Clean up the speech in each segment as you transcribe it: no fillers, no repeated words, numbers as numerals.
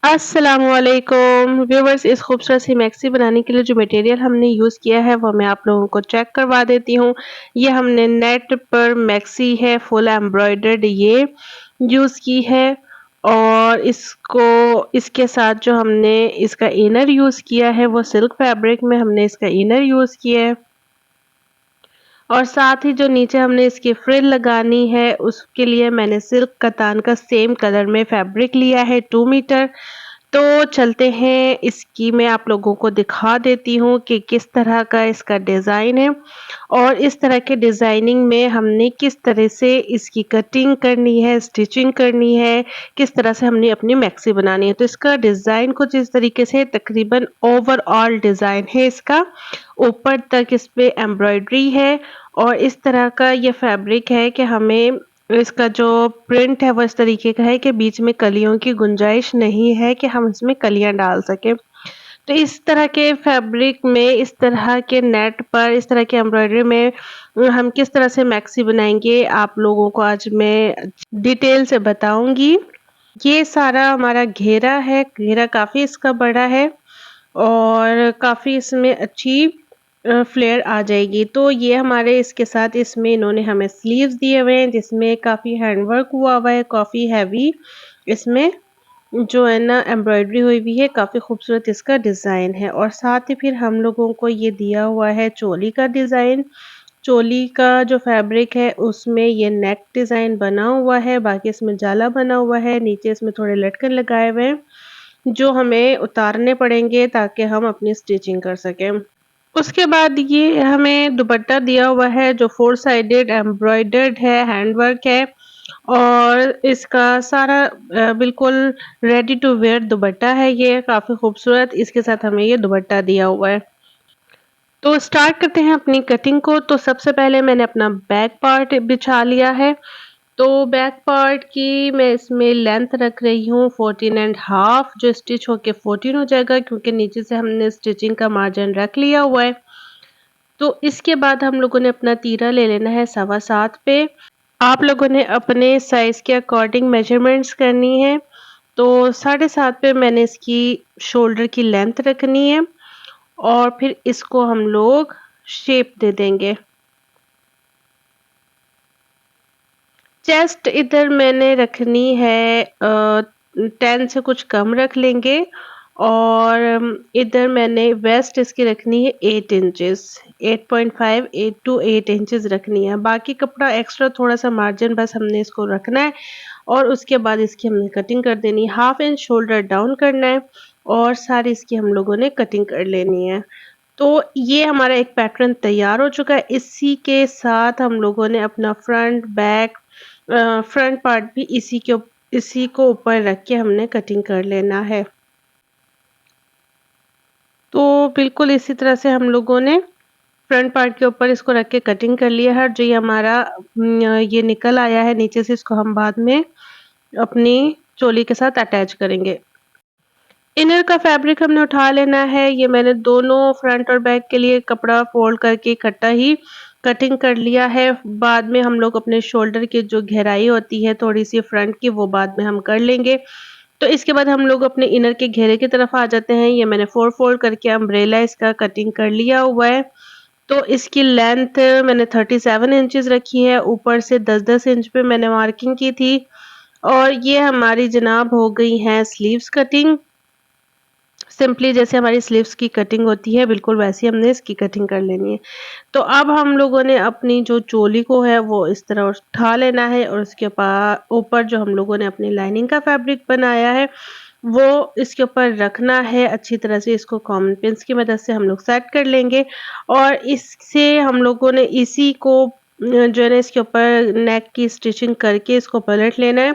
अस्सलामुअलैकुम व्यूवर्स, इस खूबसूरत सी मैक्सी बनाने के लिए जो मटेरियल हमने यूज़ किया है वो मैं आप लोगों को चेक करवा देती हूँ। ये हमने नेट पर मैक्सी है फुल एम्ब्रॉयडर्ड ये यूज़ की है और इसके साथ जो हमने इसका इनर यूज़ किया है वो सिल्क फैब्रिक में हमने इसका इनर यूज़ किया है और साथ ही जो नीचे हमने इसकी फ्रिल लगानी है उसके लिए मैंने सिल्क कतान का सेम कलर में फैब्रिक लिया है 2 मीटर। तो चलते हैं, इसकी मैं आप लोगों को दिखा देती हूँ कि किस तरह का इसका डिज़ाइन है और इस तरह के डिज़ाइनिंग में हमने किस तरह से इसकी कटिंग करनी है, स्टिचिंग करनी है, किस तरह से हमने अपनी मैक्सी बनानी है। तो इसका डिज़ाइन कुछ इस तरीके से तकरीबन ओवरऑल डिज़ाइन है इसका। ऊपर तक इस पे एम्ब्रॉयडरी है और इस तरह का ये फैब्रिक है कि हमें इसका जो प्रिंट है वो इस तरीके का है कि बीच में कलियों की गुंजाइश नहीं है कि हम इसमें कलियां डाल सकें। तो इस तरह के फैब्रिक में, इस तरह के नेट पर, इस तरह के एम्ब्रॉयडरी में हम किस तरह से मैक्सी बनाएंगे आप लोगों को आज मैं डिटेल से बताऊंगी। ये सारा हमारा घेरा है, घेरा काफ़ी इसका बड़ा है और काफ़ी इसमें अच्छी फ्लेयर आ जाएगी। तो ये हमारे इसके साथ इसमें इन्होंने हमें स्लीव्स दिए हुए हैं जिसमें काफ़ी हैंडवर्क हुआ हुआ है, काफ़ी हैवी इसमें जो है ना एम्ब्रॉयडरी हुई हुई है, काफ़ी खूबसूरत इसका डिज़ाइन है। और साथ ही फिर हम लोगों को ये दिया हुआ है चोली का डिज़ाइन। चोली का जो फैब्रिक है उसमें ये नेक डिज़ाइन बना हुआ है, बाकी इसमें जाला बना हुआ है, नीचे इसमें थोड़े लटकन लगाए हुए हैं जो हमें उतारने पड़ेंगे ताकि हम अपनी स्टिचिंग कर सकें। उसके बाद ये हमें दुपट्टा दिया हुआ है जो 4 साइडेड एम्ब्रॉयडर्ड है, हैंडवर्क है और इसका सारा बिल्कुल रेडी टू वेयर दुपट्टा है, ये काफ़ी खूबसूरत इसके साथ हमें ये दुपट्टा दिया हुआ है। तो स्टार्ट करते हैं अपनी कटिंग को। तो सबसे पहले मैंने अपना बैक पार्ट बिछा लिया है। तो बैक पार्ट की मैं इसमें लेंथ रख रही हूँ 14 एंड हाफ, जो स्टिच होके 14 हो जाएगा क्योंकि नीचे से हमने स्टिचिंग का मार्जिन रख लिया हुआ है। तो इसके बाद हम लोगों ने अपना तीरा ले लेना है 7.25 पे। आप लोगों ने अपने साइज़ के अकॉर्डिंग मेजरमेंट्स करनी है। तो 7.5 पे मैंने इसकी शोल्डर की लेंथ रखनी है और फिर इसको हम लोग शेप दे देंगे। चेस्ट इधर मैंने रखनी है 10 से कुछ कम रख लेंगे और इधर मैंने वेस्ट इसकी रखनी है 8 इंचेस, 8.5 8 टू 8 इंचेस रखनी है। बाकी कपड़ा एक्स्ट्रा थोड़ा सा मार्जिन बस हमने इसको रखना है और उसके बाद इसकी हमने कटिंग कर देनी है। 1/2 इंच शोल्डर डाउन करना है और सारी इसकी हम लोगों ने कटिंग कर लेनी है। तो ये हमारा एक पैटर्न तैयार हो चुका है। इसी के साथ हम लोगों ने अपना फ्रंट बैक फ्रंट पार्ट भी इसी को ऊपर रख के हमने कटिंग कर लेना है। तो बिल्कुल इसी तरह से हम लोगों ने फ्रंट पार्ट के ऊपर इसको रख के कटिंग कर लिया है। जो ये हमारा ये निकल आया है नीचे से, इसको हम बाद में अपनी चोली के साथ अटैच करेंगे। इनर का फैब्रिक हमने उठा लेना है। ये मैंने दोनों फ्रंट और बैक के लिए कपड़ा फोल्ड करके इकट्ठा ही कटिंग कर लिया है। बाद में हम लोग अपने शोल्डर की जो गहराई होती है थोड़ी सी फ्रंट की, वो बाद में हम कर लेंगे। तो इसके बाद हम लोग अपने इनर के घेरे की तरफ आ जाते हैं। ये मैंने 4 फोल्ड करके अम्ब्रेला इसका कटिंग कर लिया हुआ है। तो इसकी लेंथ मैंने 37 इंचेस रखी है, ऊपर से 10-10 इंच पे मैंने मार्किंग की थी और ये हमारी जनाब हो गई है स्लीव्स कटिंग। सिंपली जैसे हमारी स्लीव्स की कटिंग होती है बिल्कुल वैसी हमने इसकी कटिंग कर लेनी है। तो अब हम लोगों ने अपनी जो चोली को है वो इस तरह उठा लेना है और उसके ऊपर जो हम लोगों ने अपनी लाइनिंग का फैब्रिक बनाया है वो इसके ऊपर रखना है। अच्छी तरह से इसको कॉमन पिन्स की मदद से हम लोग सेट कर लेंगे और इससे हम लोगों ने इसी को जो है ना इसके ऊपर नेक की स्टिचिंग करके इसको पलट लेना है,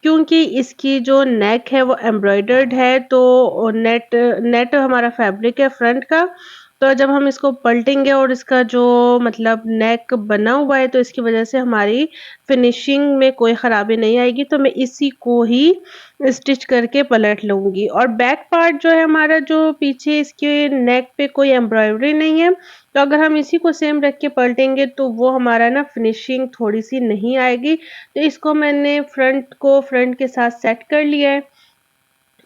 क्योंकि इसकी जो नेक है वो एम्ब्रॉयडर्ड है, तो नेट नेट हमारा फैब्रिक है फ्रंट का। तो जब हम इसको पलटेंगे और इसका जो मतलब नेक बना हुआ है, तो इसकी वजह से हमारी फिनिशिंग में कोई खराबी नहीं आएगी। तो मैं इसी को ही स्टिच करके पलट लूंगी। और बैक पार्ट जो है हमारा, जो पीछे इसके नेक पे कोई एम्ब्रॉयडरी नहीं है, तो अगर हम इसी को सेम रख के पलटेंगे तो वो हमारा ना फिनिशिंग थोड़ी सी नहीं आएगी। तो इसको मैंने फ्रंट के साथ सेट कर लिया है।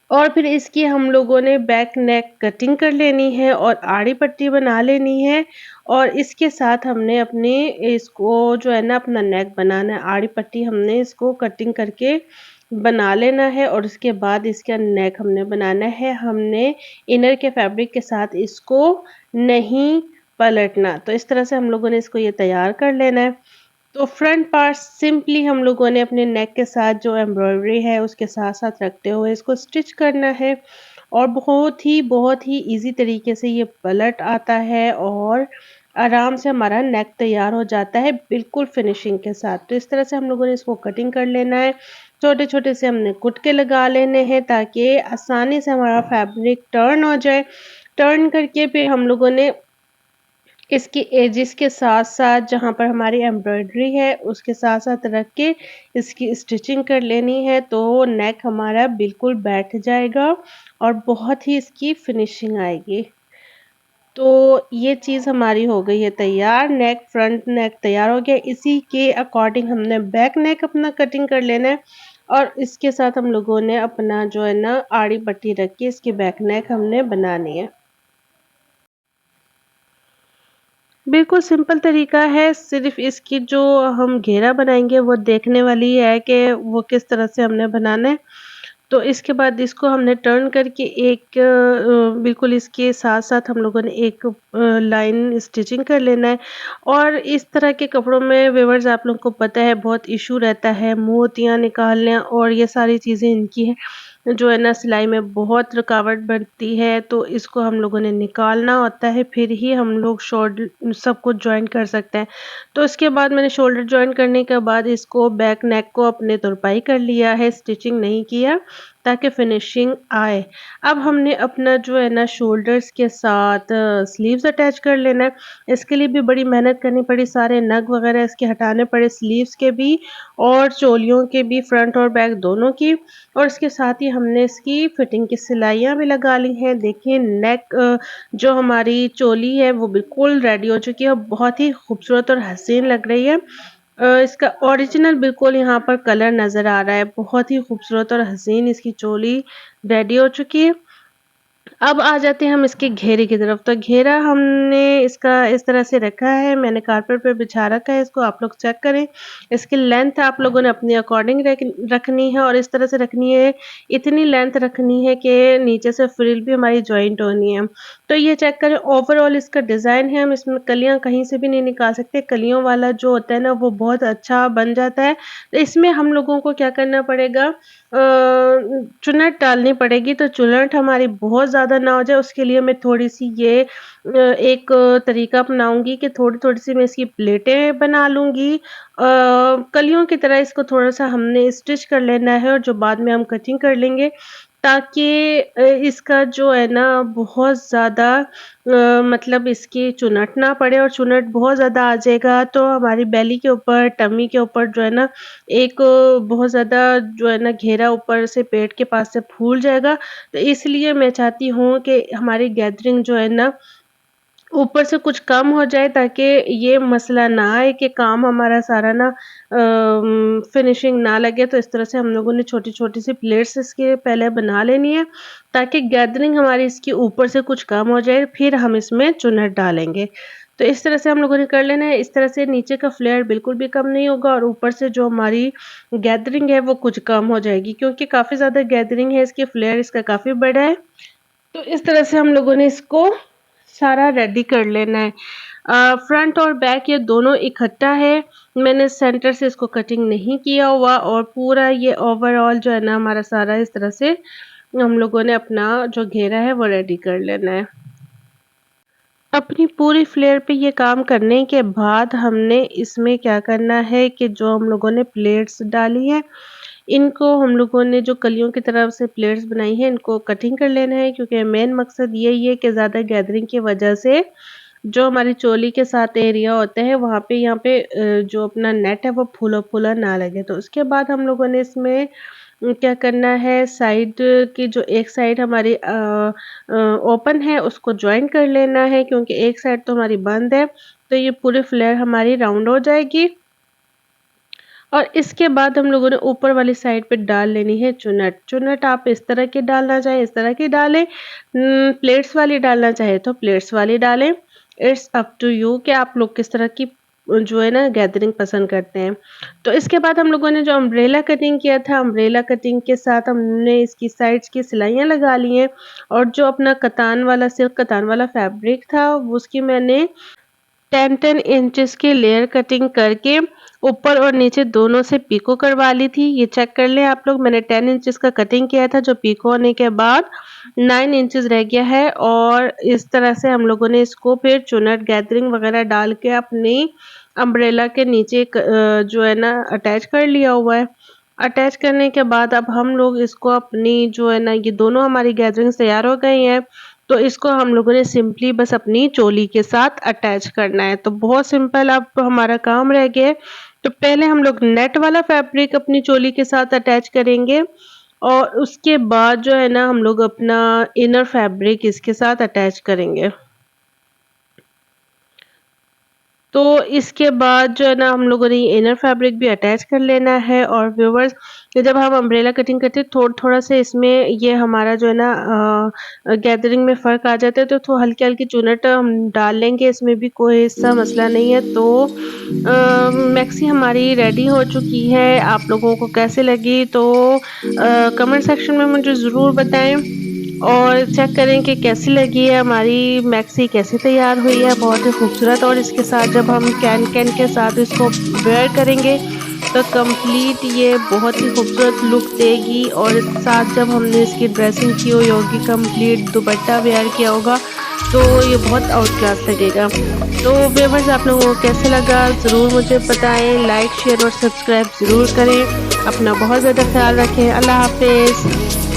और फिर इसकी हम लोगों ने बैक नेक कटिंग कर लेनी है और आड़ी पट्टी बना लेनी है। और इसके साथ हमने अपने इसको जो है ना अपना नेक बनाना है, आड़ी पट्टी हमने इसको कटिंग करके बना लेना है। और उसके बाद इसका नेक हमने बनाना है। हमने इनर के फैब्रिक के साथ इसको नहीं पलटना। तो इस तरह से हम लोगों ने इसको ये तैयार कर लेना है। तो फ्रंट पार्ट सिंपली हम लोगों ने अपने नेक के साथ जो एम्ब्रॉयडरी है उसके साथ साथ रखते हुए इसको स्टिच करना है। और बहुत ही इजी तरीके से ये पलट आता है और आराम से हमारा नेक तैयार हो जाता है बिल्कुल फिनिशिंग के साथ। तो इस तरह से हम लोगों ने इसको कटिंग कर लेना है। छोटे छोटे से हमने कुटके लगा लेने हैं ताकि आसानी से हमारा फैब्रिक टर्न हो जाए। टर्न करके फिर हम लोगों ने इसकी एजिस के साथ-साथ जहाँ पर हमारी एम्ब्रॉयडरी है, उसके साथ-साथ रख के इसकी स्टिचिंग कर लेनी है, तो नेक हमारा बिल्कुल बैठ जाएगा और बहुत ही इसकी फिनिशिंग आएगी। तो ये चीज़ हमारी हो गई है तैयार, फ्रंट नेक तैयार हो गया। इसी के अकॉर्डिंग हमने बैक नेक अपना कटिंग कर लेना है। और इसके साथ हम लोगों ने अपना जो है ना आड़ी पट्टी रख के इसकी बैक नेक हमने बनानी है। बिल्कुल सिंपल तरीका है, सिर्फ़ इसकी जो हम घेरा बनाएँगे वो देखने वाली है कि वो किस तरह से हमने बनाना है। तो इसके बाद इसको हमने टर्न करके एक बिल्कुल इसके साथ-साथ हम लोगों ने एक लाइन स्टिचिंग कर लेना है। और इस तरह के कपड़ों में व्यूअर्स आप लोगों को पता है बहुत इश्यू रहता है, मोतियाँ निकालने और ये सारी चीज़ें इनकी हैं जो है ना सिलाई में बहुत रुकावट बनती है। तो इसको हम लोगों ने निकालना होता है, फिर ही हम लोग सब कुछ जॉइन कर सकते हैं। तो इसके बाद मैंने शोल्डर जॉइन करने के बाद इसको बैक नेक को अपने तुरपाई कर लिया है, स्टिचिंग नहीं किया ताकि फिनिशिंग आए। अब हमने अपना जो है ना शोल्डर्स के साथ स्लीव्स अटैच कर लेना है। इसके लिए भी बड़ी मेहनत करनी पड़ी, सारे नग वगैरह इसके हटाने पड़े, स्लीव्स के भी और चोलियों के भी, फ्रंट और बैक दोनों की। और इसके साथ ही हमने इसकी फिटिंग की सिलाइयाँ भी लगा ली हैं। देखिए जो हमारी चोली है वो बिल्कुल रेडी हो चुकी है, बहुत ही खूबसूरत और हसीन लग रही है। इसका ओरिजिनल बिल्कुल यहाँ पर कलर नज़र आ रहा है, बहुत ही खूबसूरत और हसीन इसकी चोली रेडी हो चुकी है। अब आ जाते हैं हम इसके घेरे की तरफ। तो घेरा हमने इसका इस तरह से रखा है, मैंने कारपेट पे बिछा रखा है, इसको आप लोग चेक करें। इसकी लेंथ आप लोगों ने अपने अकॉर्डिंग रखनी है और इस तरह से रखनी है, इतनी लेंथ रखनी है कि नीचे से फ्रिल भी हमारी जॉइंट होनी है। तो ये चेक करें, ओवरऑल इसका डिज़ाइन है, हम इसमें कलियाँ कहीं से भी नहीं निकाल सकते, कलियों वाला जो होता है ना वो बहुत अच्छा बन जाता है। तो इसमें हम लोगों को क्या करना पड़ेगा, चुनट डालनी पड़ेगी। तो चुनट हमारी बहुत ज़्यादा ना हो जाए उसके लिए मैं थोड़ी-सी ये एक तरीका अपनाऊँगी कि थोड़ी-थोड़ी सी मैं इसकी प्लेटें बना लूँगी। कलियों की तरह इसको थोड़ा-सा हमने स्टिच कर लेना है और जो बाद में हम कटिंग कर लेंगे, ताकि इसका जो है ना बहुत ज़्यादा मतलब इसकी चुनट ना पड़े। और चुनट बहुत ज़्यादा आ जाएगा तो हमारी बेली के ऊपर, टमी के ऊपर जो है ना एक बहुत ज़्यादा जो है ना घेरा ऊपर से पेट के पास से फूल जाएगा। तो इसलिए मैं चाहती हूँ कि हमारी गैदरिंग जो है ना ऊपर से कुछ कम हो जाए, ताकि ये मसला ना आए कि काम हमारा सारा ना फिनिशिंग ना लगे। तो इस तरह से हम लोगों ने छोटी-छोटी सी प्लेट्स इसके पहले बना लेनी है, ताकि गैदरिंग हमारी इसके ऊपर से कुछ कम हो जाए, फिर हम इसमें चुनट डालेंगे। तो इस तरह से हम लोगों ने कर लेना है। इस तरह से नीचे का फ्लेयर बिल्कुल भी कम नहीं होगा और ऊपर से जो हमारी गैदरिंग है वो कुछ कम हो जाएगी, क्योंकि काफ़ी ज़्यादा गैदरिंग है इसकी, फ्लेयर इसका काफ़ी बड़ा है। तो इस तरह से हम लोगों ने इसको सारा रेडी कर लेना है। फ्रंट और बैक ये दोनों इकट्ठा है, मैंने सेंटर से इसको कटिंग नहीं किया हुआ। और पूरा ये ओवरऑल जो है ना हमारा सारा इस तरह से हम लोगों ने अपना जो घेरा है वो रेडी कर लेना है। अपनी पूरी फ्लेयर पे ये काम करने के बाद हमने इसमें क्या करना है कि जो हम लोगों ने प्लेट्स डाली हैं, इनको हम लोगों ने जो कलियों की तरफ से प्लेट्स बनाई हैं, इनको कटिंग कर लेना है क्योंकि मेन मकसद यही है कि ज़्यादा गैदरिंग की वजह से जो हमारी चोली के साथ एरिया होता है वहाँ पे यहाँ पे जो अपना नेट है वो फूला-फूला ना लगे। तो उसके बाद हम लोगों ने इसमें क्या करना है साइड की जो एक साइड हमारी ओपन है उसको जॉइन कर लेना है क्योंकि एक साइड तो हमारी बंद है, तो ये पूरी फ्लेयर हमारी राउंड हो जाएगी। और इसके बाद हम लोगों ने ऊपर वाली साइड पे डाल लेनी है चुनट। चुनट आप इस तरह की डालना चाहें इस तरह की डालें, प्लेट्स वाली डालना चाहें तो प्लेट्स वाली डालें। इट्स अप टू यू कि आप लोग किस तरह की जो है ना गैदरिंग पसंद करते हैं। तो इसके बाद हम लोगों ने जो अम्ब्रेला कटिंग किया था, अम्ब्रेला कटिंग के साथ हमने इसकी साइड्स की सिलाइयाँ लगा ली हैं और जो अपना कतान वाला सिल्क कतान वाला फैब्रिक था उसकी मैंने 10-10 इंचेस की लेयर कटिंग करके ऊपर और नीचे दोनों से पीको करवा ली थी। ये चेक कर लें आप लोग, मैंने 10 इंचेस का कटिंग किया था जो पीको होने के बाद 9 इंचेस रह गया है और इस तरह से हम लोगों ने इसको फिर चुनट गैदरिंग वगैरह डाल के अपनी अम्ब्रेला के नीचे जो है ना अटैच कर लिया हुआ है। अटैच करने के बाद अब हम लोग इसको अपनी जो है ना ये दोनों हमारी गैदरिंग्स तैयार हो गई हैं। तो इसको हम लोगों ने सिंपली बस अपनी चोली के साथ अटैच करना है। तो बहुत सिंपल अब हमारा काम रह गया है। तो पहले हम लोग नेट वाला फैब्रिक अपनी चोली के साथ अटैच करेंगे और उसके बाद जो है ना हम लोग अपना इनर फैब्रिक इसके साथ अटैच करेंगे। तो इसके बाद जो है ना हम लोगों ने ये इनर फैब्रिक भी अटैच कर लेना है और व्यूअर्स जब हम अम्ब्रेला कटिंग करते हैं थोड़ा सा इसमें ये हमारा जो है ना गैदरिंग में फ़र्क आ जाता है तो हल्की-हल्की चुनट हम डाल लेंगे, इसमें भी कोई ऐसा मसला नहीं है। तो मैक्सी हमारी रेडी हो चुकी है, आप लोगों को कैसे लगी तो कमेंट सेक्शन में मुझे ज़रूर बताएँ। और चेक करें कि कैसी लगी है हमारी मैक्सी कैसे तैयार हुई है, बहुत ही खूबसूरत। और इसके साथ जब हम कैन-कैन के साथ इसको वेयर करेंगे तो कंप्लीट ये बहुत ही खूबसूरत लुक देगी और साथ जब हमने इसकी ड्रेसिंग की हुई होगी कंप्लीट दुपट्टा वेयर किया होगा तो ये बहुत आउट क्लास लगेगा। तो व्यूअर्स आप लोगों को कैसे लगा ज़रूर मुझे बताएं, लाइक शेयर और सब्सक्राइब ज़रूर करें। अपना बहुत ज़्यादा ख्याल रखें। अल्लाह हाफ़िज़।